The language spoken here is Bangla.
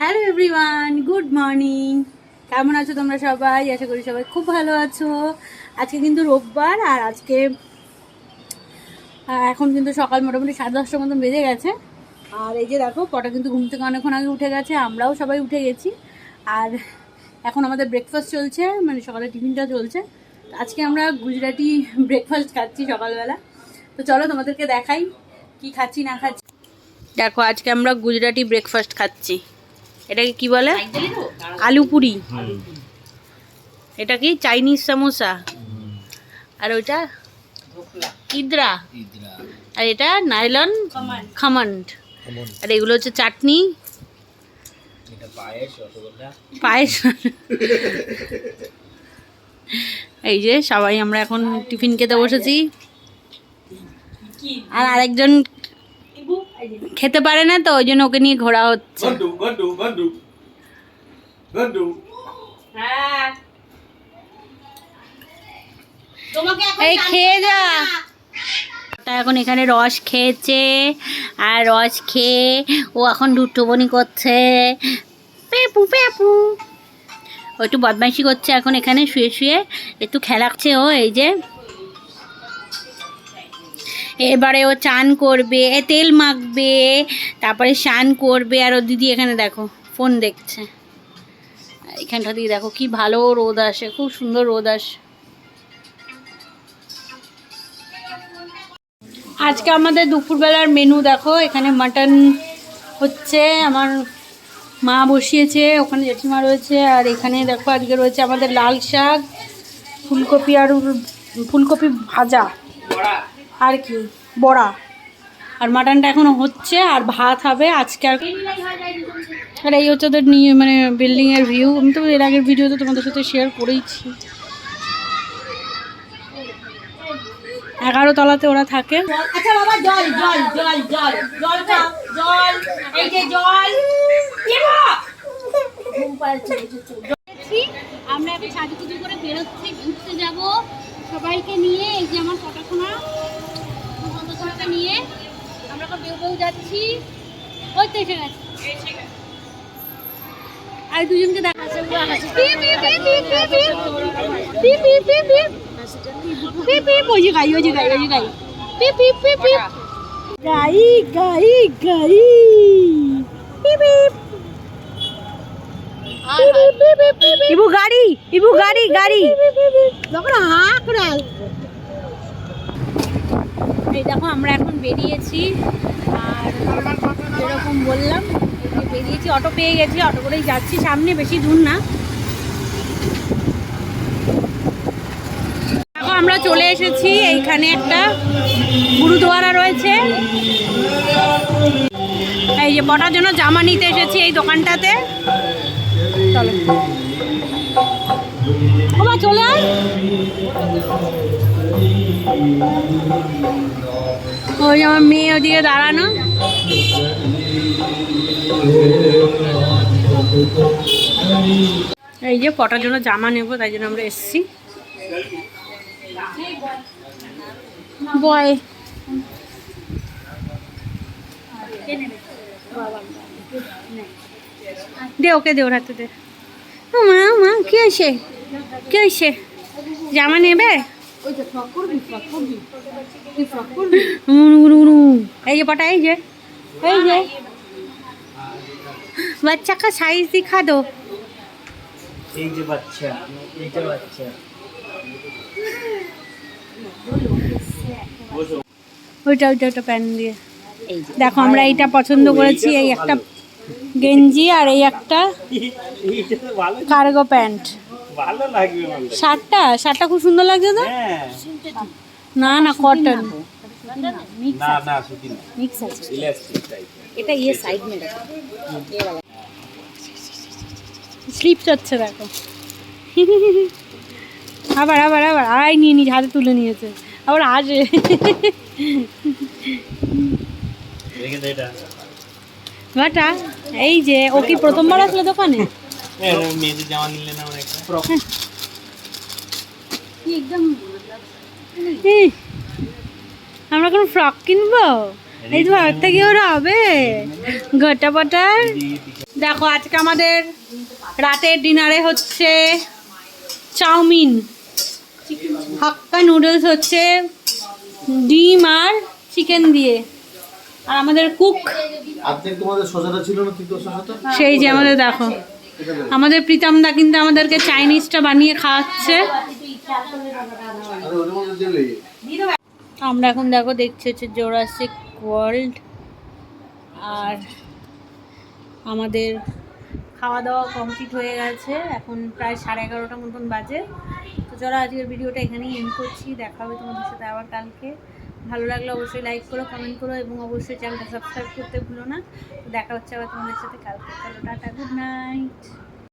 Hello everyone, good morning. কেমন আছো তোমরা সবাই? আশা করি সবাই খুব ভালো আছো। আজকে কিন্তু রোববার, আর আজকে এখন কিন্তু সকাল মোটামুটি 10:30টার মতন বেজে গেছে। আর এই যে দেখো, পটা কিন্তু ঘুম থেকে অনেকক্ষণ আগে উঠে গেছে, আমরাও সবাই উঠে গেছি। আর এখন আমাদের ব্রেকফাস্ট চলছে, মানে সকালে টিফিনটা চলছে। আজকে আমরা গুজরাটি ব্রেকফাস্ট খাচ্ছি সকালবেলা। তো চলো তোমাদেরকে দেখাই কি খাচ্ছি না খাচ্ছি। দেখো, আজকে আমরা গুজরাটি ব্রেকফাস্ট খাচ্ছি। এটাকে কি বলে? আলু পুরি। এটা কি চাইনিজ সমোসা। আর ওইটা ইদরা। আর এটা নাইলন খামান্ড। আর এগুলো হচ্ছে চাটনি, পায়েস। এই যে সবাই আমরা এখন টিফিন খেতে বসেছি। আর আরেকজন খেতে পারে না, তো ওই জন্য ওকে নিয়ে ঘোরা হচ্ছে। এই খেয়ে যা। এখন এখানে রস খেয়েছে, আর রস খেয়ে ও এখন দুটোবনি করছে, পেপু পেপু। ও একটু বদমাইশি করছে এখন এখানে শুয়ে শুয়ে, একটু খেলাচ্ছে ও। এই যে এবারে ও চান করবে, তেল মাখবে, তারপরে স্নান করবে। আর ও দিদি এখানে দেখো ফোন দেখছে। এখানটা দিয়ে দেখো কি ভালো রোদ আসে, খুব সুন্দর রোদ আসে। আজকে আমাদের দুপুরবেলার মেনু দেখো, এখানে মাটন হচ্ছে, আমার মা বসিয়েছে, ওখানে জেঠিমা রয়েছে। আর এখানে দেখো আজকে রয়েছে আমাদের লাল শাক, ফুলকপি, আর ফুলকপি ভাজা, আর কি বড়া। আর মাটনটা এখনো হচ্ছে, আর ভাত হবে আজকে। আর এই হচ্ছে ওদের নিয়ে মানে বিল্ডিংয়ের ভিউ। আমি তো এর আগের ভিডিওতে তোমাদের সাথে শেয়ার করেইছি। 11 তলাতে ওরা থাকে। আচ্ছা বাবা, জল জল জল জল জল খাও, জল। এই যে জল। আমরা এখন সাজুগুজু করে বেরোচ্ছি, ঘুরতে যাব সবাইকে নিয়ে। এই যে আমার পটাশোনা বন্ধুকে নিয়ে আমরা এখন বেউ বেউ যাচ্ছি। ওই তো এসে গেছে। আর দুজনকে দেখাচ্ছে। ওই যে গাই, ওই যে গাই, ওই যে গাই, পিপ পিপ পিপ পিপ, গাই গাই গাই, পিপ পিপ। ইবু গাড়ি, ইবু গাড়ি, গাড়ি যখন হাঁক রে। এই দেখো আমরা এখন বেরিয়েছি, আর যেরকম বললাম বেরিয়েছি, অটো পেয়ে গেছি, অটো করেই যাচ্ছি সামনে, বেশি দূর না। দেখো আমরা চলে এসেছি, এইখানে একটা গুরুদুয়ারা রয়েছে। এই যে পটার জন্য জামা নিতে এসেছি এই দোকানটাতে। চলো বাবা, চলে আয়। ওই আমার মেয়ে ওদিকে দাঁড়ানো। এই যে পটার জন্য জামা নেবো, তাই জন্য আমরা এসছি। বয় দে, ওকে দে, ওর হাতে দে। মা মা কি হয়েছে, কি হয়েছে? জামা নেবে? এই যে পটা, এই যে এই যে বাচ্চা কা সাইজ দিখা দো। এই যে বাচ্চা, এইটা বাচ্চা। ওইটা ওইটা ওইটা প্যান্ট দিয়ে। দেখো আমরা এইটা পছন্দ করেছি, এই একটা গেঞ্জি, আর এই একটা কার্গো প্যান্ট। ভালো লাগবে। শার্টটা শার্টটা খুব সুন্দর লাগছে তো। না না, কটন। না না, সুতি না, মিক্স আছে। Elastic type. এটা ইয়ে সাইড মে রাখো, এই वाला স্লিপ হচ্ছে দেখো। আবার আবার আবার আয়, নিয়ে নিয়ে হাতে তুলে নিয়েছে, আবার আসে। দেখে দে এটা। বাটা এই যে ও কি প্রথমবার আসলো দোকানে? হ্যাঁ, মেয়েদের জামা নিলে না আমার একটা ফ্রক। একদম আমরা কোন ফ্রক কিনবো? এই তো ভারত থেকে ওরা হবে ঘটা পটার। দেখো আজকে আমাদের রাতের ডিনারে হচ্ছে চাউমিন, হাক্কা নুডলস হচ্ছে ডিম আর চিকেন দিয়ে। আর আমাদের কুক আর্ধেক তোমাদের শসাটা ছিল না, তৃতীয় শসাটা? সেই যে আমাদের দেখো, আমাদের প্রীতমদা কিন্তু আমাদেরকে চাইনিজটা বানিয়ে খাওয়াচ্ছে। আরে ওর মধ্যে দিলে আমরা এখন দেখো দেখছি হচ্ছে জোরাসিক ওয়ার্ল্ড। আর আমাদের খাওয়া দাওয়া কমপ্লিট হয়ে গেছে, এখন প্রায় 11:30 মতন বাজে। তো চলো আজকের ভিডিওটা এখানেই এন্ড করছি, দেখা হবে তোমাদের সাথে আবার কালকে। ভালো লাগলে অবশ্যই লাইক করো, কমেন্ট করো এবং অবশ্যই চ্যানেলটা সাবস্ক্রাইব করতে ভুলো না। তো দেখা হচ্ছে আবার তোমাদের সাথে কালকে। চলো টাটা, গুড নাইট।